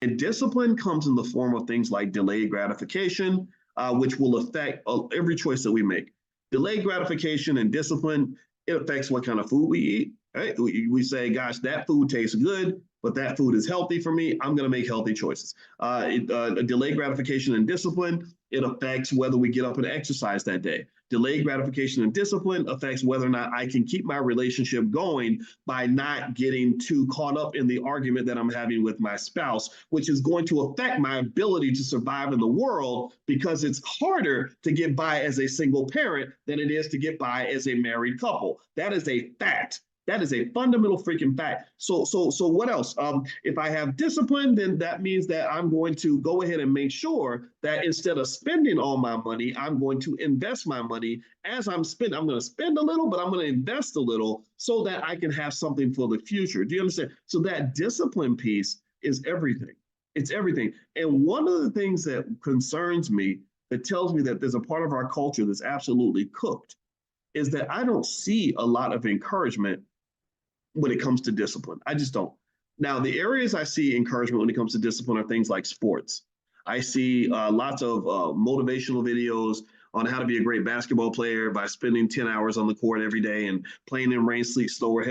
And discipline comes in the form of things like delayed gratification, which will affect every choice that we make. Delayed gratification and discipline, it affects what kind of food we eat. Right? We say, gosh, that food tastes good, but that food is healthy for me. I'm going to make healthy choices. Delayed gratification and discipline, it affects whether we get up and exercise that day. Delayed gratification and discipline affects whether or not I can keep my relationship going by not getting too caught up in the argument that I'm having with my spouse, which is going to affect my ability to survive in the world because it's harder to get by as a single parent than it is to get by as a married couple. That is a fact. That is a fundamental freaking fact. So what else? If I have discipline, then that means that I'm going to go ahead and make sure that instead of spending all my money, I'm going to invest my money as I'm spending. I'm going to spend a little, but I'm going to invest a little so that I can have something for the future. Do you understand? So that discipline piece is everything. It's everything. And one of the things that concerns me, that tells me that there's a part of our culture that's absolutely cooked, is that I don't see a lot of encouragement when it comes to discipline. I just don't. Now, the areas I see encouragement when it comes to discipline are things like sports. I see lots of motivational videos on how to be a great basketball player by spending 10 hours on the court every day and playing in rain, sleet, snow, or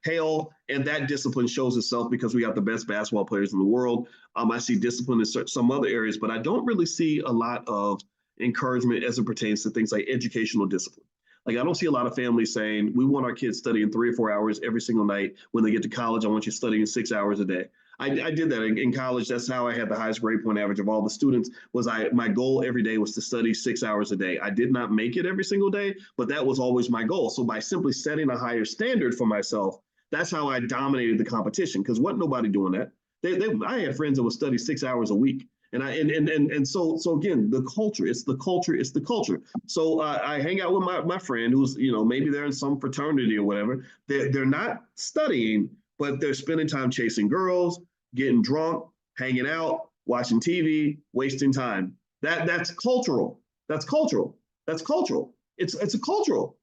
hail. And that discipline shows itself because we got the best basketball players in the world. I see discipline in some other areas, but I don't really see a lot of encouragement as it pertains to things like educational discipline. Like, I don't see a lot of families saying, we want our kids studying 3 or 4 hours every single night. When they get to college, I want you studying 6 hours a day. I did that in college. That's how I had the highest grade point average of all the students. My goal every day was to study 6 hours a day. I did not make it every single day, but that was always my goal. So by simply setting a higher standard for myself, that's how I dominated the competition, because wasn't nobody doing that. I had friends that would study 6 hours a week. So again, the culture, it's the culture, it's the culture. So I hang out with my friend who's, maybe they're in some fraternity or whatever. They're not studying, but they're spending time chasing girls, getting drunk, hanging out, watching TV, wasting time. That's cultural. That's cultural. That's cultural. It's a cultural.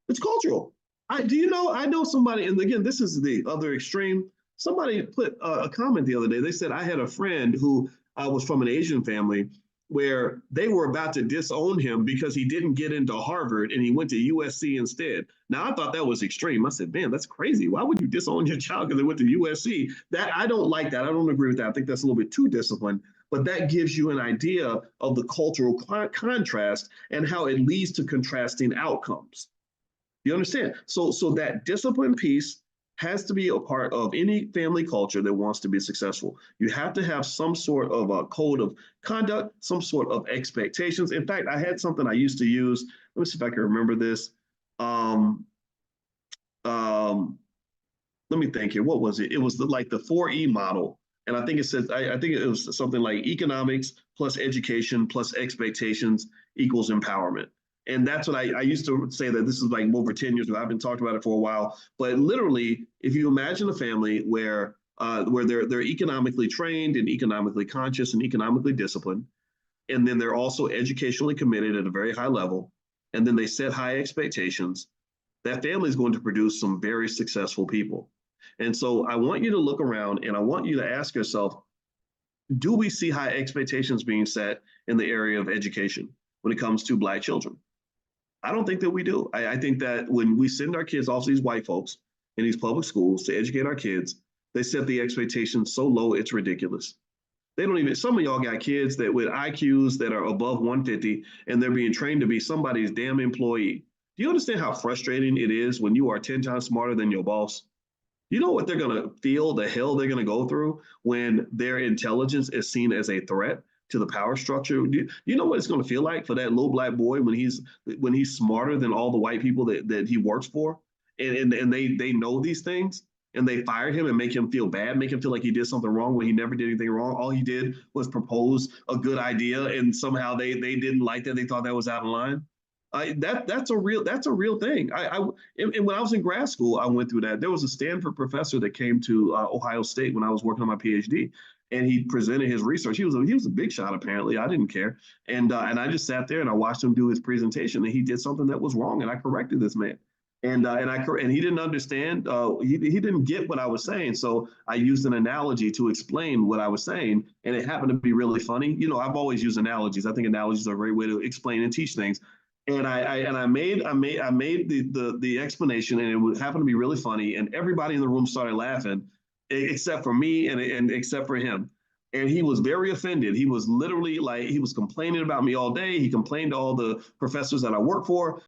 It's cultural. I know somebody, and again, this is the other extreme. Somebody put a comment the other day. They said, I had a friend who was from an Asian family where they were about to disown him because he didn't get into Harvard and he went to USC instead. Now, I thought that was extreme. I said, man, that's crazy. Why would you disown your child because they went to USC? That I don't like that. I don't agree with that. I think that's a little bit too disciplined. But that gives you an idea of the cultural contrast and how it leads to contrasting outcomes. You understand? So that discipline piece has to be a part of any family culture that wants to be successful. You have to have some sort of a code of conduct, some sort of expectations. In fact, I had something I used to use. Let me see if I can remember this. Let me think here. What was it? It was like the 4E model. And I think it says, I think it was something like economics plus education plus expectations equals empowerment. And that's what I used to say, that this is like over 10 years ago. I've been talking about it for a while. But literally, if you imagine a family where they're economically trained and economically conscious and economically disciplined, and then they're also educationally committed at a very high level, and then they set high expectations, that family is going to produce some very successful people. And so I want you to look around and I want you to ask yourself, do we see high expectations being set in the area of education when it comes to Black children? I don't think that we do. I think that when we send our kids off to these white folks in these public schools to educate our kids, they set the expectations so low, it's ridiculous. They don't even, some of y'all got kids that with IQs that are above 150 and they're being trained to be somebody's damn employee. Do you understand how frustrating it is when you are 10 times smarter than your boss? You know what they're going to feel, the hell they're going to go through when their intelligence is seen as a threat to the power structure? You know what it's going to feel like for that little Black boy when he's smarter than all the white people that he works for, and they know these things, and they fire him and make him feel bad, make him feel like he did something wrong when he never did anything wrong. All he did was propose a good idea, and somehow they didn't like that. They thought that was out of line. That's a real thing. And when I was in grad school, I went through that. There was a Stanford professor that came to Ohio State when I was working on my PhD, and he presented his research. He was a big shot, apparently. I didn't care, and I just sat there and I watched him do his presentation, and he did something that was wrong, and I corrected this man. And he didn't understand. He didn't get what I was saying. So I used an analogy to explain what I was saying, and it happened to be really funny. I've always used analogies. I think analogies are a great way to explain and teach things. And I made the explanation, and it happened to be really funny. And everybody in the room started laughing, except for me and except for him. And he was very offended. He was literally like, he was complaining about me all day. He complained to all the professors that I work for.